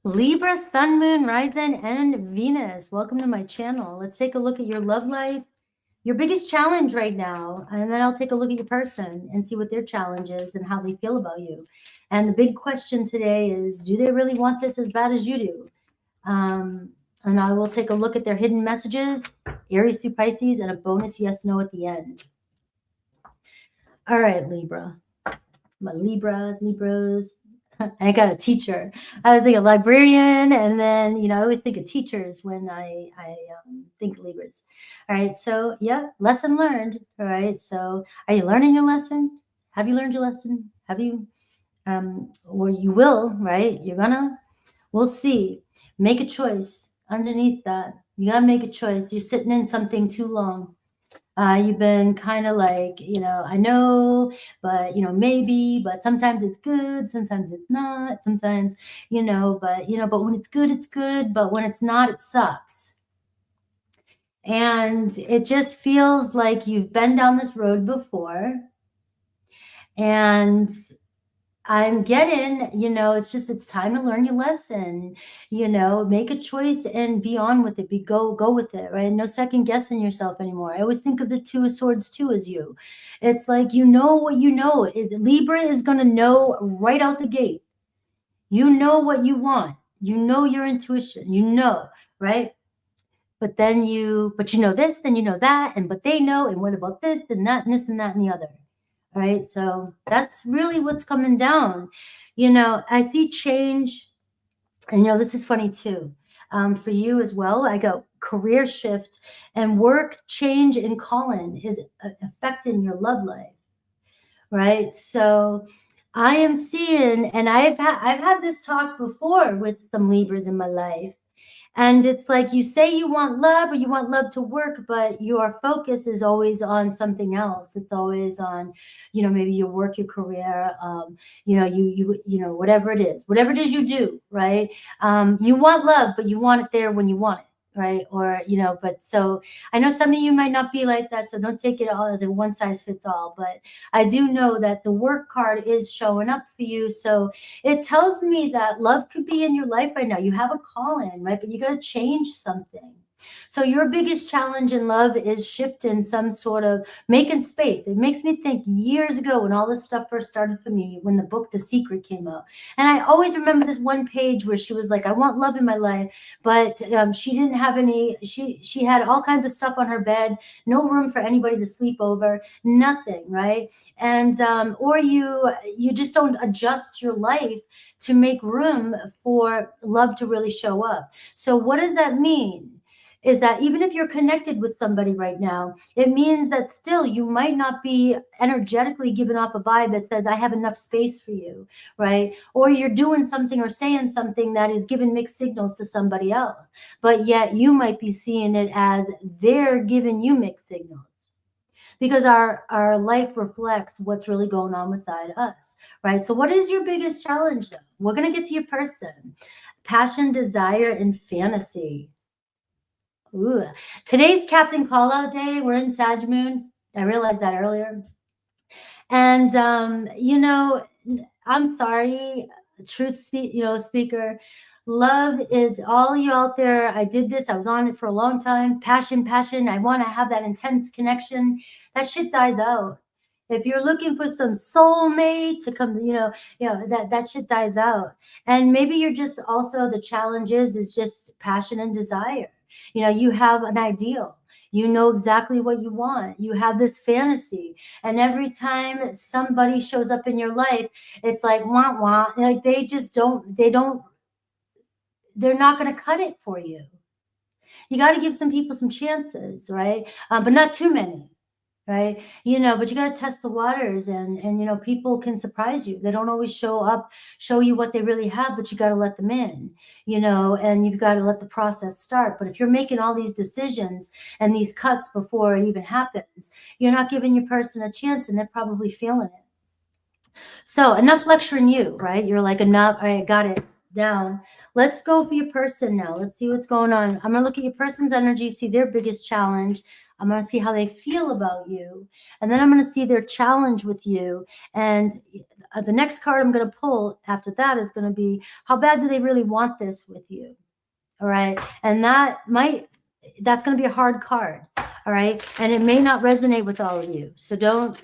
Libra, Sun, Moon, Rising, and Venus. Welcome to my channel. Let's take a look at your love life, your biggest challenge right now, and then I'll take a look at your person and see what their challenge is and how they feel about you. And the big question today is, do they really want this as bad as you do? And I will take a look at their hidden messages, Aries through Pisces, and a bonus yes, no at the end. All right, Libra. My Libras. I got a teacher. I was thinking librarian, and then, I always think of teachers when I think Libras. All right, so yeah, lesson learned. All right, so are you learning your lesson? Have you learned your lesson? Have you? Or you will, right? We'll see. Make a choice underneath that. You gotta make a choice. You're sitting in something too long. You've been kind of like, I know, but, maybe, but sometimes it's good, sometimes it's not, sometimes, but when it's good, it's good. But when it's not, it sucks. And it just feels like you've been down this road before. And I'm getting, it's time to learn your lesson, make a choice and be on with it, go with it, right? No second guessing yourself anymore. I always think of the Two of Swords too as you. It's like, what you know. Libra is going to know right out the gate. You know what you want. You know your intuition, right? But then you know this, then you know that, but they know, and what about this, and that, and this, and that, and the other. Right? So that's really what's coming down. I see change, and this is funny too. For you as well, I go career shift and work change and calling is affecting your love life, right? So I am seeing, and I've had this talk before with some Libras in my life. And it's like, you say you want love or you want love to work, but your focus is always on something else. It's always on, maybe your work, your career, whatever it is you do, right? You want love, but you want it there when you want it. Right. Or, but so I know some of you might not be like that. So don't take it all as a one size fits all. But I do know that the work card is showing up for you. So it tells me that love could be in your life right now. You have a call in, right? But you got to change something. So your biggest challenge in love is shifting some sort of making space. It makes me think years ago when all this stuff first started for me, when the book The Secret came out. And I always remember this one page where she was like, I want love in my life, but she didn't have any, she had all kinds of stuff on her bed, no room for anybody to sleep over, nothing, right? And or you just don't adjust your life to make room for love to really show up. So what does that mean? Is that even if you're connected with somebody right now, it means that still you might not be energetically giving off a vibe that says, I have enough space for you, right? Or you're doing something or saying something that is giving mixed signals to somebody else, but yet you might be seeing it as they're giving you mixed signals. Because our life reflects what's really going on inside us, right? So what is your biggest challenge though? We're going to get to your person. Passion, desire, and fantasy. Ooh. Today's Captain Call-Out Day. We're in Sag Moon. I realized that earlier. And, I'm sorry, speaker. Love is all you out there. I did this. I was on it for a long time. Passion. I want to have that intense connection. That shit dies out. If you're looking for some soulmate to come, that shit dies out. And maybe you're just also, the challenge is just passion and desire. You have an ideal. You know exactly what you want. You have this fantasy. And every time somebody shows up in your life, it's like, wah, wah. Like they're not going to cut it for you. You got to give some people some chances, right? But not too many. Right. But you got to test the waters and, people can surprise you. They don't always show you what they really have, but you got to let them in, and you've got to let the process start. But if you're making all these decisions and these cuts before it even happens, you're not giving your person a chance, and they're probably feeling it. So enough lecturing you, right? You're like, enough. All right, got it down. Let's go for your person now. Let's see what's going on. I'm going to look at your person's energy, see their biggest challenge. I'm going to see how they feel about you. And then I'm going to see their challenge with you. And the next card I'm going to pull after that is going to be, how bad do they really want this with you? All right. And that's going to be a hard card. All right. And it may not resonate with all of you. So don't,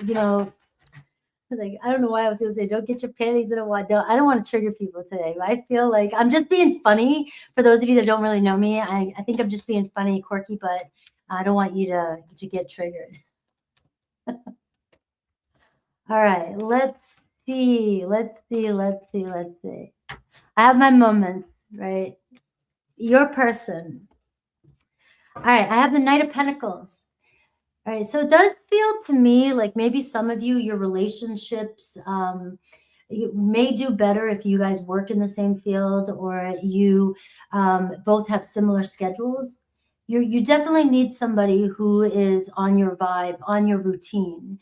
like, I don't know why I was going to say, don't get your panties in a wad. I don't want to trigger people today, but I feel like I'm just being funny. For those of you that don't really know me, I think I'm just being funny, quirky, but I don't want you to get triggered. All right, let's see. I have my moments, right? Your person. All right, I have the Knight of Pentacles. All right, so it does feel to me like maybe some of you, your relationships, you may do better if you guys work in the same field, or you both have similar schedules. You definitely need somebody who is on your vibe, on your routine,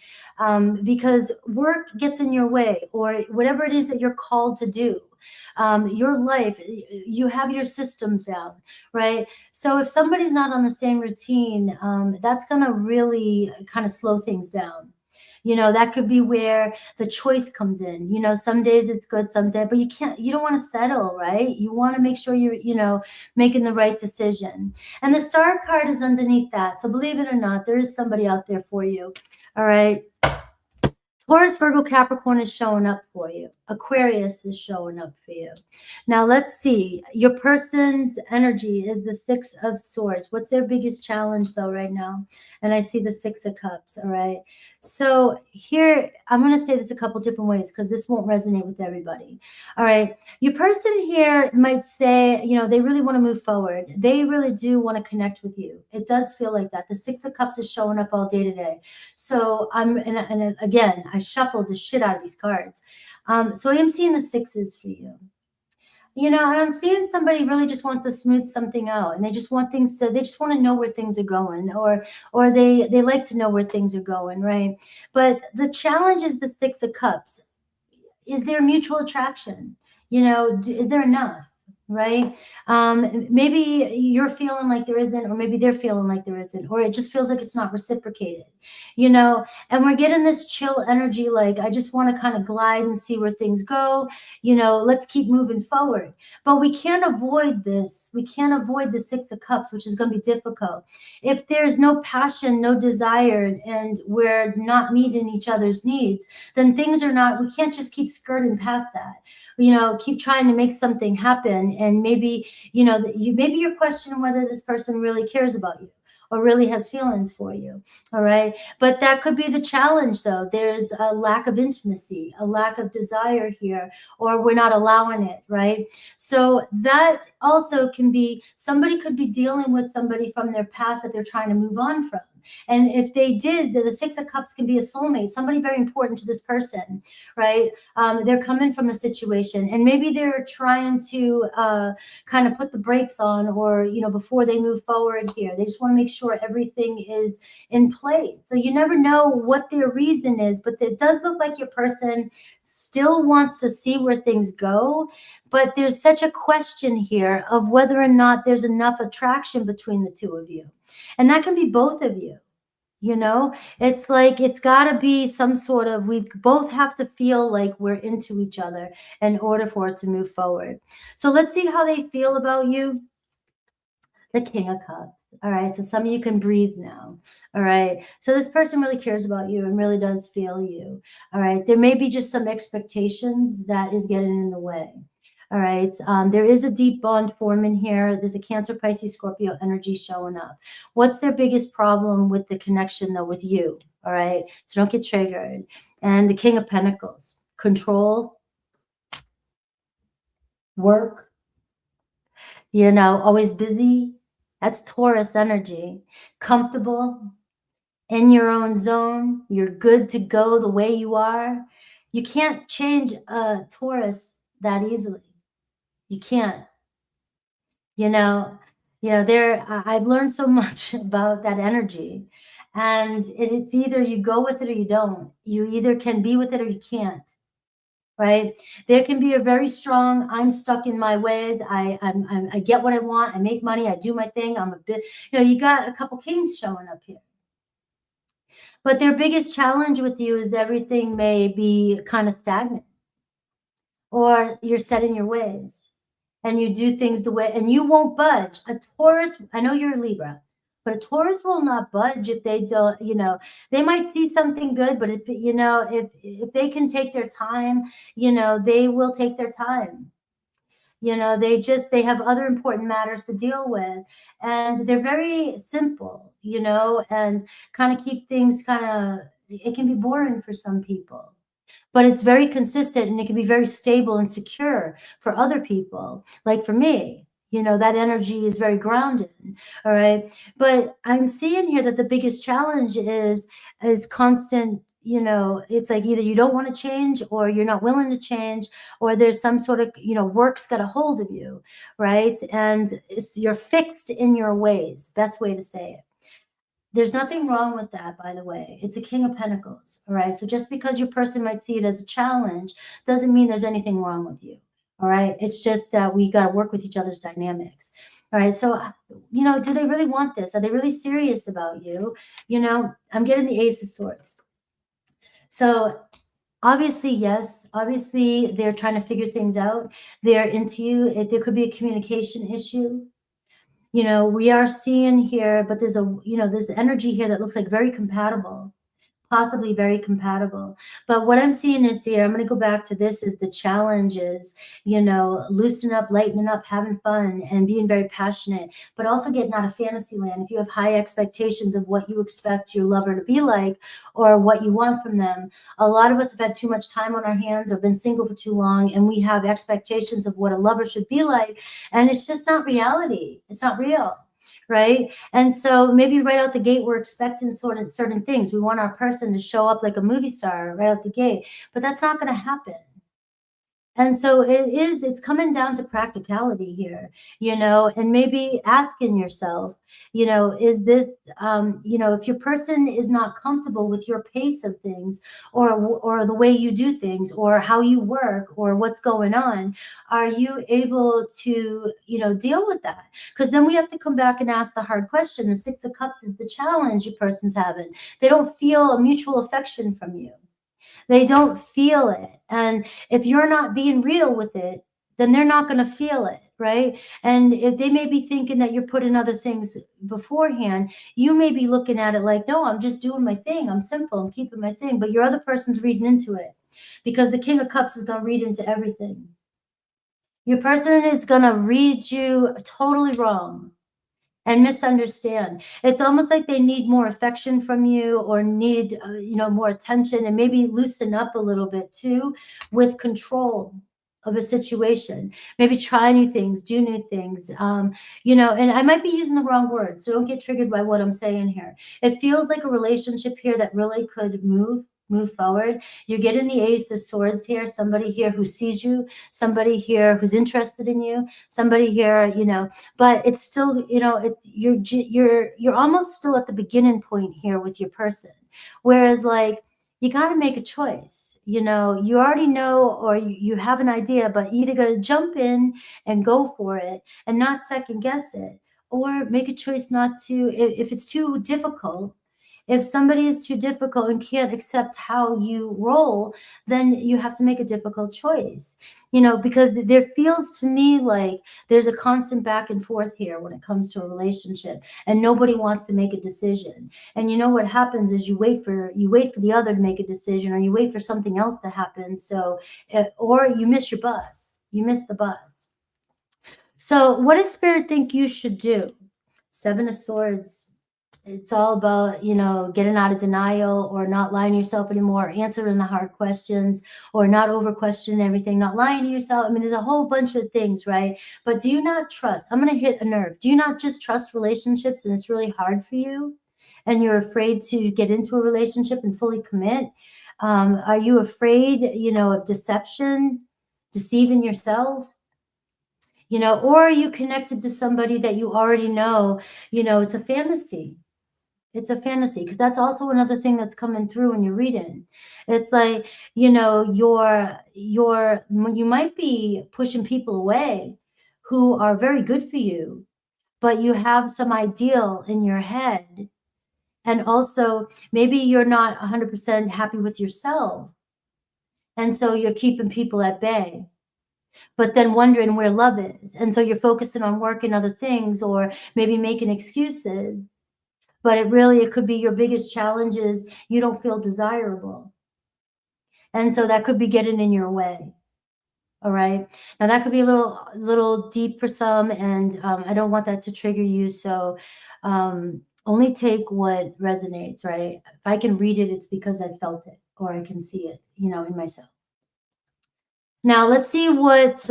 because work gets in your way, or whatever it is that you're called to do. Your life, you have your systems down, right? So if somebody's not on the same routine, that's going to really kind of slow things down. That could be where the choice comes in. Some days it's good, some days, but you don't want to settle, right? You want to make sure you're, making the right decision. And the Star card is underneath that. So believe it or not, there is somebody out there for you. All right. Taurus, Virgo, Capricorn is showing up for you. Aquarius is showing up for you. Now, let's see. Your person's energy is the Six of Swords. What's their biggest challenge, though, right now? And I see the Six of Cups, all right? So here, I'm going to say this a couple different ways because this won't resonate with everybody. All right. Your person here might say, they really want to move forward. They really do want to connect with you. It does feel like that. The Six of Cups is showing up all day today. So and again, I shuffled the shit out of these cards. So I am seeing the sixes for you. And I'm seeing somebody really just wants to smooth something out, and they just want they just want to know where things are going, or they like to know where things are going, right? But the challenge is the Six of Cups. Is there mutual attraction? Is there enough? Right? Maybe you're feeling like there isn't, or maybe they're feeling like there isn't, or it just feels like it's not reciprocated, and we're getting this chill energy. Like, I just want to kind of glide and see where things go. Let's keep moving forward. But we can't avoid this. We can't avoid the Six of Cups, which is going to be difficult. If there's no passion, no desire, and we're not meeting each other's needs, then we can't just keep skirting past that. Keep trying to make something happen. And maybe, maybe you're questioning whether this person really cares about you or really has feelings for you. All right. But that could be the challenge, though. There's a lack of intimacy, a lack of desire here, or we're not allowing it. Right. So that also can be, somebody could be dealing with somebody from their past that they're trying to move on from. And if they did, the Six of Cups can be a soulmate, somebody very important to this person, right? They're coming from a situation, and maybe they're trying to kind of put the brakes on, or, before they move forward here. They just want to make sure everything is in place. So you never know what their reason is, but it does look like your person still wants to see where things go. But there's such a question here of whether or not there's enough attraction between the two of you. And that can be both of you. It's like, it's got to be some sort of, we both have to feel like we're into each other in order for it to move forward. So let's see how they feel about you. The King of Cups. All right. So some of you can breathe now. All right. So this person really cares about you and really does feel you. All right. There may be just some expectations that is getting in the way. All right. There is a deep bond forming here. There's a Cancer, Pisces, Scorpio energy showing up. What's their biggest problem with the connection, though, with you? All right. So don't get triggered. And the King of Pentacles, control, work, always busy. That's Taurus energy. Comfortable, in your own zone. You're good to go the way you are. You can't change a Taurus that easily. You can't. I've learned so much about that energy, and it's either you go with it or you don't. You either can be with it or you can't, right? There can be a very strong, I'm stuck in my ways. I get what I want. I make money. I do my thing. I'm a bit, you got a couple kings showing up here. But their biggest challenge with you is everything may be kind of stagnant. or you're set in your ways and you do things the way, and you won't budge. A Taurus, I know you're a Libra, but a Taurus will not budge if they don't, you know, they might see something good, but if, you know, if they can take their time, you know, they will take their time. You know, they have other important matters to deal with, and they're very simple, you know, and kind of keep things kind of, it can be boring for some people, but it's very consistent and it can be very stable and secure for other people. Like for me, you know, that energy is very grounded. All right. But I'm seeing here that the biggest challenge is constant, you know, it's like either you don't want to change or you're not willing to change, or there's some sort of, you know, work's got a hold of you, right? And you're fixed in your ways, best way to say it. There's nothing wrong with that, by the way. It's a King of Pentacles, all right? So just because your person might see it as a challenge doesn't mean there's anything wrong with you, all right? It's just that we got to work with each other's dynamics, all right? So, you know, do they really want this? Are they really serious about you? You know, I'm getting the Ace of Swords. So obviously, yes, obviously they're trying to figure things out. They're into you. There could be a communication issue. You know, we are seeing here, but there's a, you know, there's energy here that looks like very compatible, possibly very compatible. But what I'm seeing is here, I'm going to go back to this, is the challenges, you know, loosening up, lightening up, having fun, and being very passionate, but also getting out of fantasy land. If you have high expectations of what you expect your lover to be like or what you want from them, a lot of us have had too much time on our hands or been single for too long, and we have expectations of what a lover should be like, and it's just not reality. It's not real. Right. And so maybe right out the gate, we're expecting certain things. We want our person to show up like a movie star right out the gate, but that's not going to happen. And so it's coming down to practicality here, you know, and maybe asking yourself, you know, is this, you know, if your person is not comfortable with your pace of things or the way you do things or how you work or what's going on, are you able to, you know, deal with that? Because then we have to come back and ask the hard question. The Six of Cups is the challenge your person's having. They don't feel a mutual affection from you. They don't feel it. And if you're not being real with it, then they're not going to feel it, right? And if they may be thinking that you're putting other things beforehand, you may be looking at it like, no, I'm just doing my thing. I'm simple. I'm keeping my thing. But your other person's reading into it, because the King of Cups is going to read into everything. Your person is going to read you totally wrong and misunderstand. It's almost like they need more affection from you or need, you know, more attention, and maybe loosen up a little bit too with control of a situation. Maybe try new things, do new things, you know, and I might be using the wrong words, so don't get triggered by what I'm saying here. It feels like a relationship here that really could move forward. You're getting the Ace of Swords here, somebody here who sees you, somebody here who's interested in you, somebody here, you know, but it's still, you know, it's you're almost still at the beginning point here with your person. Whereas like you got to make a choice, you know, you already know, or you have an idea, but you either got to jump in and go for it and not second guess it, or make a choice not to, if it's too difficult. If somebody is too difficult and can't accept how you roll, then you have to make a difficult choice, you know, because there feels to me like there's a constant back and forth here when it comes to a relationship, and nobody wants to make a decision. And you know what happens is you wait for the other to make a decision, or you wait for something else to happen. So, or you miss your bus. You miss the bus. So what does Spirit think you should do? Seven of Swords. It's all about, you know, getting out of denial, or not lying to yourself anymore, or answering the hard questions, or not over questioning everything, not lying to yourself. I mean, there's a whole bunch of things, right? But do you not trust? I'm going to hit a nerve. Do you not just trust relationships, and it's really hard for you, and you're afraid to get into a relationship and fully commit? Are you afraid, you know, of deception, deceiving yourself? You know, or are you connected to somebody that you already know? You know, it's a fantasy. It's a fantasy, because that's also another thing that's coming through when you're reading. It's like, you know, you might be pushing people away who are very good for you, but you have some ideal in your head. And also maybe you're not 100% happy with yourself. And so you're keeping people at bay. but then wondering where love is. And so you're focusing on work and other things, or maybe making excuses. But it could be your biggest challenge is you don't feel desirable. And so that could be getting in your way. All right. Now that could be a little deep for some, and I don't want that to trigger you. So only take what resonates, right? If I can read it, it's because I felt it or I can see it, in myself. Now let's see what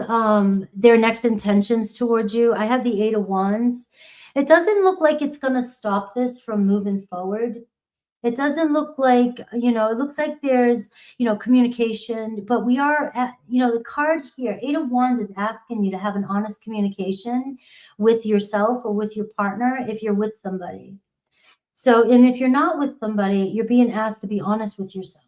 their next intentions towards you. I have the Eight of Wands. It doesn't look like it's going to stop this from moving forward. It doesn't look like, it looks like there's, communication, but we are at, the card here, Eight of Wands is asking you to have an honest communication with yourself or with your partner if you're with somebody. So, and if you're not with somebody, you're being asked to be honest with yourself,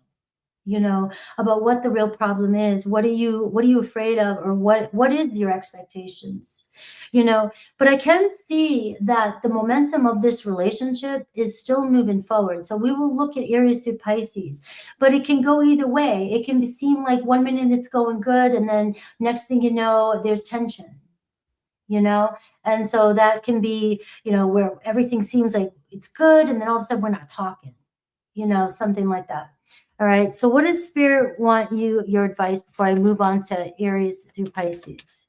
about what the real problem is. What are you afraid of, or what is your expectations? But I can see that the momentum of this relationship is still moving forward. So we will look at Aries through Pisces, but it can go either way. It can seem like 1 minute it's going good, and then next thing you know, there's tension, and so that can be, where everything seems like it's good, and then all of a sudden we're not talking, something like that. All right. So what does Spirit want your advice before I move on to Aries through Pisces?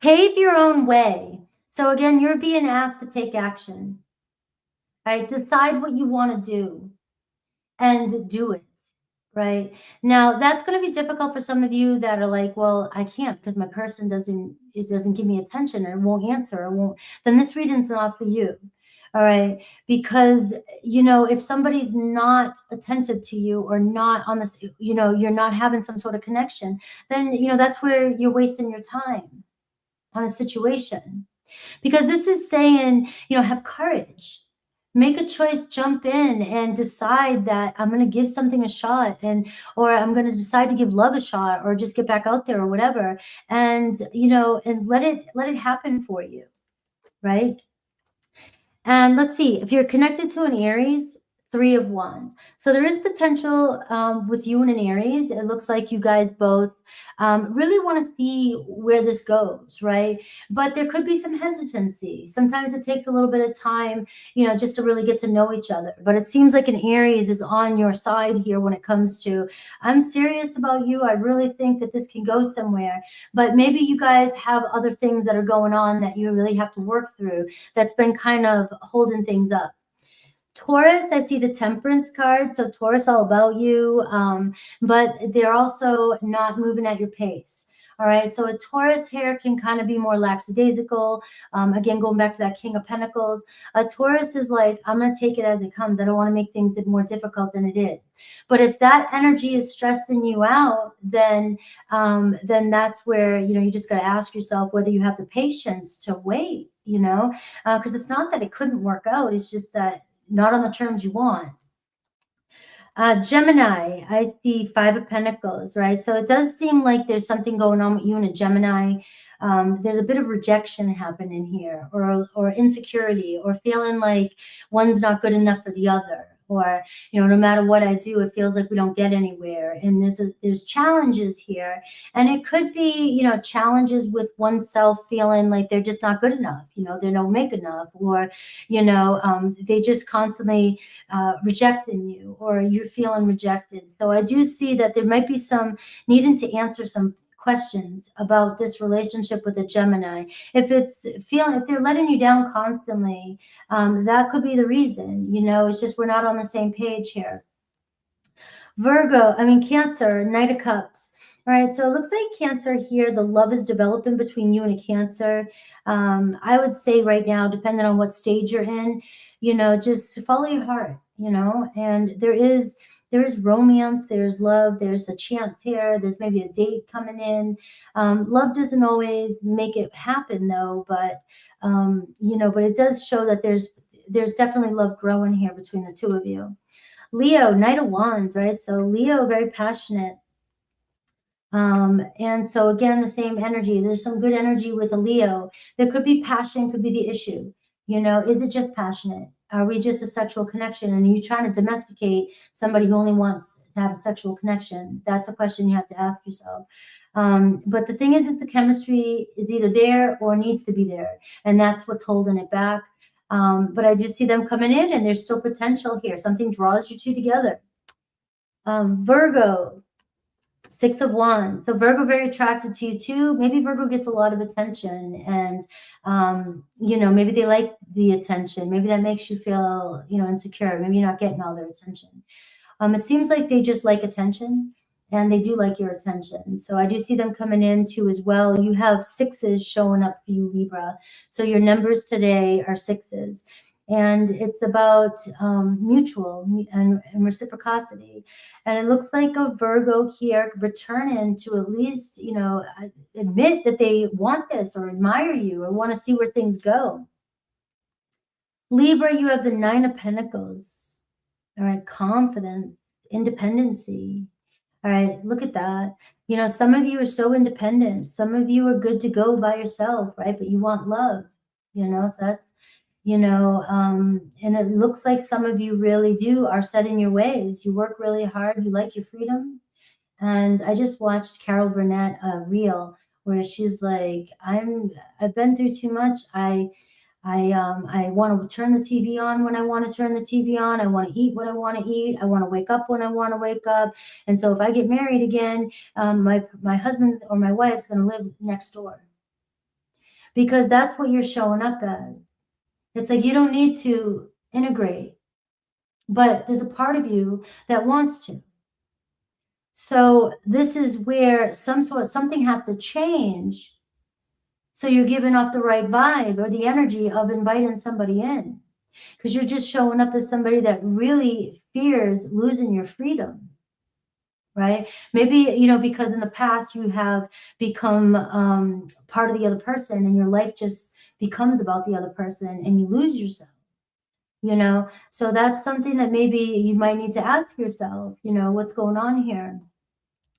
Pave your own way. So again, you're being asked to take action. Right? Decide what you want to do and do it. Right? Now, that's going to be difficult for some of you that are like, well, I can't because my person doesn't give me attention, or won't answer, or won't. Then this reading's not for you. All right. Because, if somebody's not attentive to you, or not on this, you're not having some sort of connection, then, that's where you're wasting your time on a situation. Because this is saying, have courage. Make a choice, jump in and decide that I'm going to give something a shot, or I'm going to decide to give love a shot, or just get back out there, or whatever. And, and let it happen for you. Right. And let's see, if you're connected to an Aries, Three of Wands. So there is potential with you and an Aries. It looks like you guys both really want to see where this goes, right? But there could be some hesitancy. Sometimes it takes a little bit of time, just to really get to know each other. But it seems like an Aries is on your side here when it comes to, I'm serious about you. I really think that this can go somewhere. But maybe you guys have other things that are going on that you really have to work through, that's been kind of holding things up. Taurus, I see the Temperance card. So Taurus, all about you, but they're also not moving at your pace. All right. So a Taurus here can kind of be more lackadaisical. Again, going back to that King of Pentacles, a Taurus is like, I'm going to take it as it comes. I don't want to make things more difficult than it is. But if that energy is stressing you out, then that's where, you just got to ask yourself whether you have the patience to wait, because it's not that it couldn't work out. It's just that not on the terms you want. Gemini, I see Five of Pentacles, right? So it does seem like there's something going on with you and a Gemini. There's a bit of rejection happening here, or insecurity, or feeling like one's not good enough for the other, or, no matter what I do, it feels like we don't get anywhere. And there's challenges here. And it could be, challenges with oneself feeling like they're just not good enough, they don't make enough, or, they just constantly rejecting you, or you're feeling rejected. So I do see that there might be some needing to answer some questions about this relationship with a Gemini. If they're letting you down constantly, that could be the reason. It's just we're not on the same page here. Cancer, Knight of Cups. All right, so it looks like Cancer here, the love is developing between you and a Cancer. I would say right now, depending on what stage you're in, just follow your heart, and there is romance, there's love, there's a chance here, there's maybe a date coming in. Love doesn't always make it happen though, but but it does show that there's definitely love growing here between the two of you. Leo, Knight of Wands, right? So Leo, very passionate. And so again, the same energy. There's some good energy with a Leo. There could be passion, could be the issue. You know, is it just passionate? Are we just a sexual connection? And are you trying to domesticate somebody who only wants to have a sexual connection? That's a question you have to ask yourself. But the thing is that the chemistry is either there or needs to be there. And that's what's holding it back. But I just see them coming in and there's still potential here. Something draws you two together. Virgo, 6 of Wands. So Virgo very attracted to you too. Maybe Virgo gets a lot of attention and, you know, maybe they like the attention. Maybe that makes you feel, you know, insecure. Maybe you're not getting all their attention. It seems like they just like attention and they do like your attention. So I do see them coming in too as well. You have 6s showing up for you, Libra. So your numbers today are 6s. And it's about mutual and reciprocity. And it looks like a Virgo here returning to at least, you know, admit that they want this or admire you or want to see where things go. Libra, you have the 9 of Pentacles. All right, confidence, independency. All right, look at that. You know, some of you are so independent. Some of you are good to go by yourself, right? But you want love, you know, so that's, you know, and it looks like some of you really are set in your ways. You work really hard. You like your freedom. And I just watched Carol Burnett reel where she's like, I've been through too much. I want to turn the TV on when I want to turn the TV on. I want to eat what I want to eat. I want to wake up when I want to wake up. And so if I get married again, my husband's or my wife's going to live next door. Because that's what you're showing up as. It's like you don't need to integrate, but there's a part of you that wants to. So this is where something has to change. So you're giving off the right vibe or the energy of inviting somebody in, because you're just showing up as somebody that really fears losing your freedom, right? Maybe, you know, because in the past you have become part of the other person and your life just becomes about the other person and you lose yourself, you know? So that's something that maybe you might need to ask yourself, you know, what's going on here?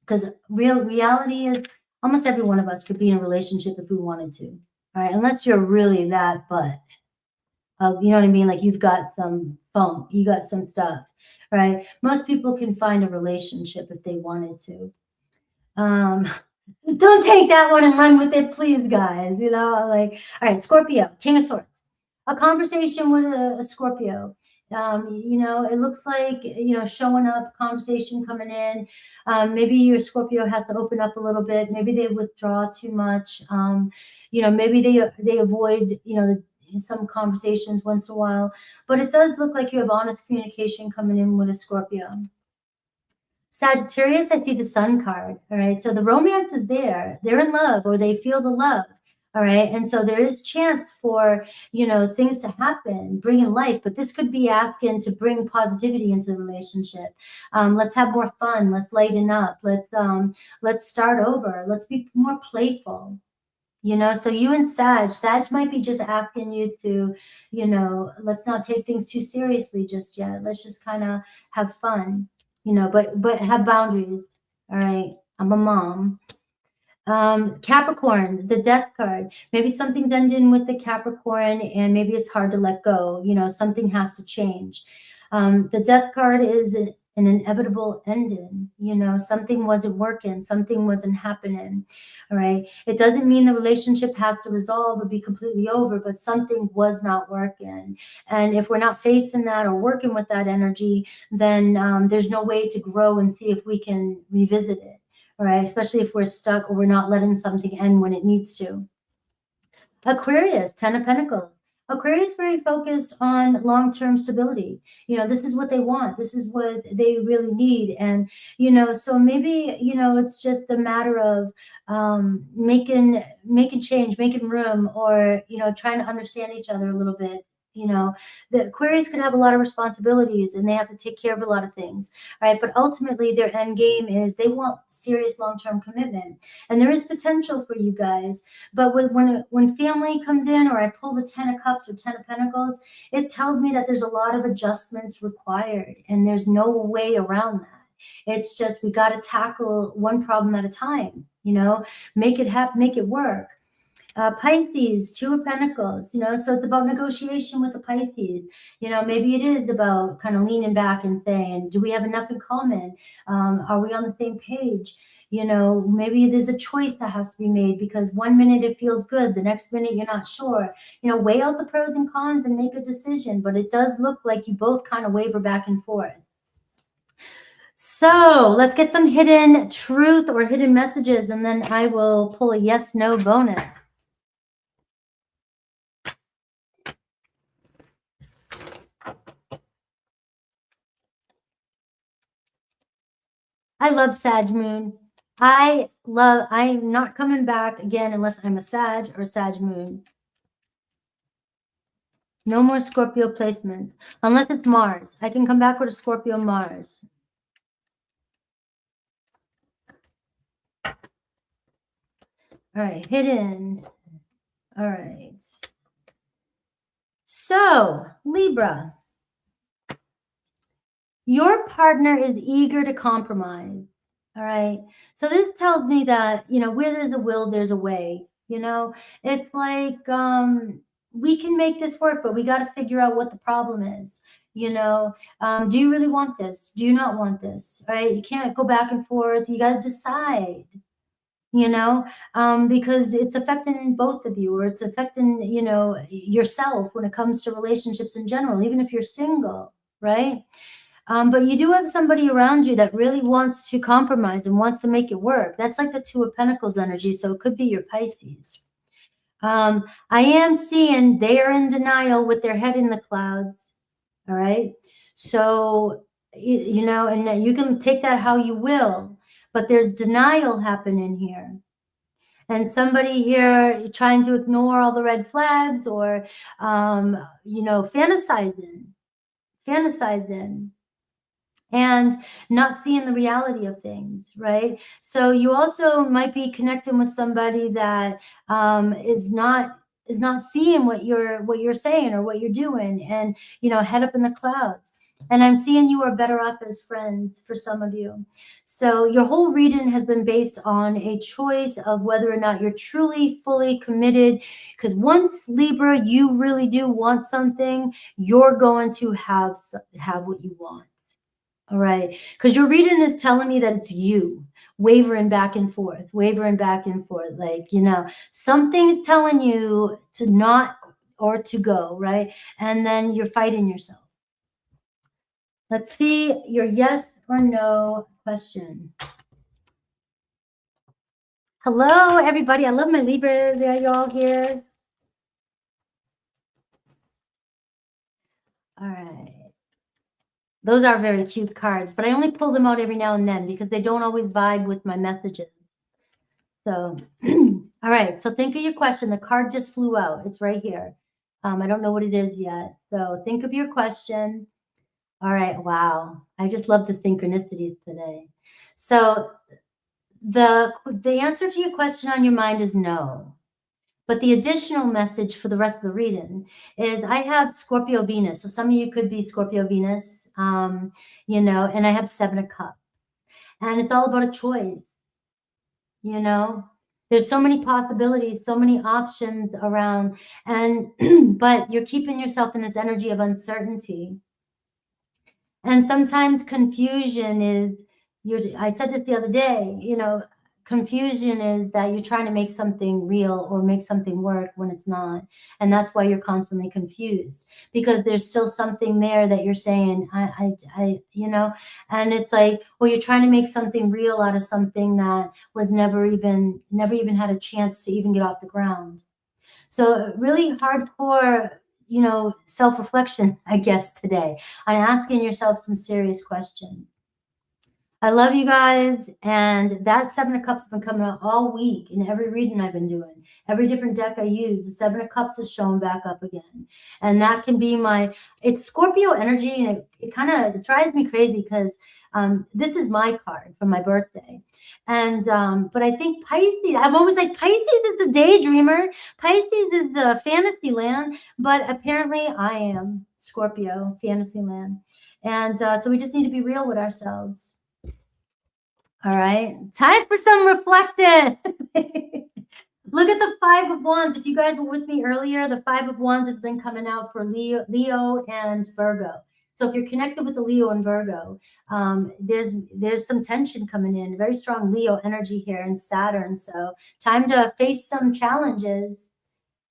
Because reality is almost every one of us could be in a relationship if we wanted to, all right? Unless you're really that butt. You know what I mean? Like you've got some funk, you got some stuff, right? Most people can find a relationship if they wanted to. Don't take that one and run with it, please, guys. You know, like, all right, Scorpio, King of Swords. A conversation with a Scorpio. You know, it looks like, you know, showing up, conversation coming in. Maybe your Scorpio has to open up a little bit. Maybe they withdraw too much. You know, maybe they avoid, you know, some conversations once in a while. But it does look like you have honest communication coming in with a Scorpio. Sagittarius, I see the Sun card. All right. So the romance is there. They're in love or they feel the love. All right. And so there is chance for, you know, things to happen, bring in life. But this could be asking to bring positivity into the relationship. Let's have more fun. Let's lighten up. Let's start over. Let's be more playful. You know, so you and Sag might be just asking you to, you know, let's not take things too seriously just yet. Let's just kind of have fun. You know, but have boundaries. All right. I'm a mom. Capricorn, the death card. Maybe something's ending with the Capricorn and maybe it's hard to let go. You know, something has to change. The death card is an inevitable ending. You know, something wasn't working, something wasn't happening. All right. It doesn't mean the relationship has to resolve or be completely over, but something was not working. And if we're not facing that or working with that energy, then there's no way to grow and see if we can revisit it. All right. Especially if we're stuck or we're not letting something end when it needs to. Aquarius, 10 of Pentacles. Aquarius very focused on long-term stability. You know, this is what they want. This is what they really need. And, you know, so maybe, you know, it's just a matter of making change, making room, or, you know, trying to understand each other a little bit. You know, the Aquarius could have a lot of responsibilities and they have to take care of a lot of things, right? But ultimately their end game is they want serious long-term commitment. And there is potential for you guys. But when family comes in, or I pull the 10 of Cups or 10 of Pentacles, it tells me that there's a lot of adjustments required and there's no way around that. It's just, we got to tackle one problem at a time, you know, make it happen, make it work. Pisces, Two of Pentacles, you know, so it's about negotiation with the Pisces. You know, maybe it is about kind of leaning back and saying, do we have enough in common? Are we on the same page? You know, maybe there's a choice that has to be made because one minute it feels good, the next minute you're not sure. You know, weigh out the pros and cons and make a decision. But it does look like you both kind of waver back and forth. So let's get some hidden truth or hidden messages, and then I will pull a yes, no bonus. I love Sag Moon. I'm not coming back again unless I'm a Sag or Sag Moon. No more Scorpio placements. Unless it's Mars. I can come back with a Scorpio Mars. All right, hidden. All right. So, Libra. Your partner is eager to compromise. All right. So this tells me that, you know, where there's a will, there's a way. You know, it's like we can make this work, but we got to figure out what the problem is. You know, do you really want this? Do you not want this? Right? You can't go back and forth. You got to decide. You know, because it's affecting both of you, or it's affecting, you know, yourself when it comes to relationships in general, even if you're single, right? But you do have somebody around you that really wants to compromise and wants to make it work. That's like the Two of Pentacles energy. So it could be your Pisces. I am seeing they are in denial with their head in the clouds. All right. So, you know, and you can take that how you will, but there's denial happening here. And somebody here trying to ignore all the red flags, or, you know, fantasizing and not seeing the reality of things, right? So you also might be connecting with somebody that is not seeing what you're saying or what you're doing, and, you know, head up in the clouds. And I'm seeing you are better off as friends for some of you. So your whole reading has been based on a choice of whether or not you're truly, fully committed. Because once, Libra, you really do want something, you're going to have what you want. All right. Because your reading is telling me that it's you wavering back and forth. Like, you know, something's telling you to not or to go, right? And then you're fighting yourself. Let's see your yes or no question. Hello, everybody. I love my Libras. Are you all here? All right. Those are very cute cards, but I only pull them out every now and then because they don't always vibe with my messages. So, all right. So think of your question. The card just flew out. It's right here. I don't know what it is yet. So think of your question. All right. Wow. I just love the synchronicities today. So the answer to your question on your mind is no. But the additional message for the rest of the reading is I have Scorpio Venus. So some of you could be Scorpio Venus, you know, and I have Seven of Cups. And it's all about a choice, you know. There's so many possibilities, so many options around, and but you're keeping yourself in this energy of uncertainty. And sometimes confusion is, I said this the other day, you know, confusion is that you're trying to make something real or make something work when it's not. And that's why you're constantly confused, because there's still something there that you're saying, I you know, and it's like, well, you're trying to make something real out of something that was never even had a chance to even get off the ground. So really hardcore, you know, self-reflection, I guess, today on asking yourself some serious questions. I love you guys. And that Seven of Cups has been coming out all week in every reading I've been doing. Every different deck I use, the Seven of Cups is showing back up again. And that can be it's Scorpio energy. And it kind of drives me crazy because this is my card from my birthday. And but I think Pisces, I'm always like, Pisces is the daydreamer. Pisces is the fantasy land. But apparently I am Scorpio, fantasy land. And so we just need to be real with ourselves. All right, time for some reflecting. Look at the Five of Wands. If you guys were with me earlier, the Five of Wands has been coming out for Leo and Virgo. So if you're connected with the Leo and Virgo, there's some tension coming in. Very strong Leo energy here in Saturn. So time to face some challenges.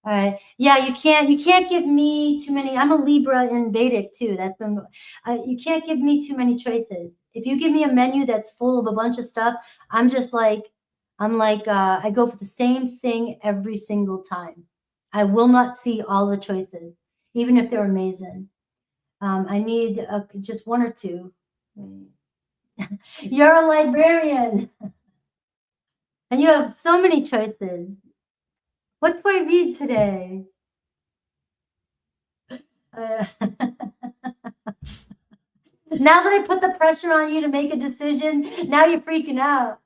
All right. Yeah, you can't give me too many. I'm a Libra in Vedic too. That's been you can't give me too many choices. If you give me a menu that's full of a bunch of stuff, I'm just like I go for the same thing every single time. I will not see all the choices, even if they're amazing. I need just one or two. You're a librarian, and you have so many choices. What do I read today? Now that I put the pressure on you to make a decision, now you're freaking out.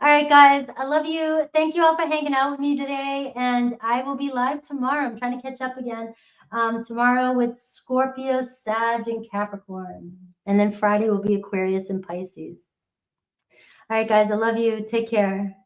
All right, guys, I love you. Thank you all for hanging out with me today. And I will be live tomorrow. I'm trying to catch up again tomorrow with Scorpio, Sag, and Capricorn. And then Friday will be Aquarius and Pisces. All right, guys, I love you. Take care.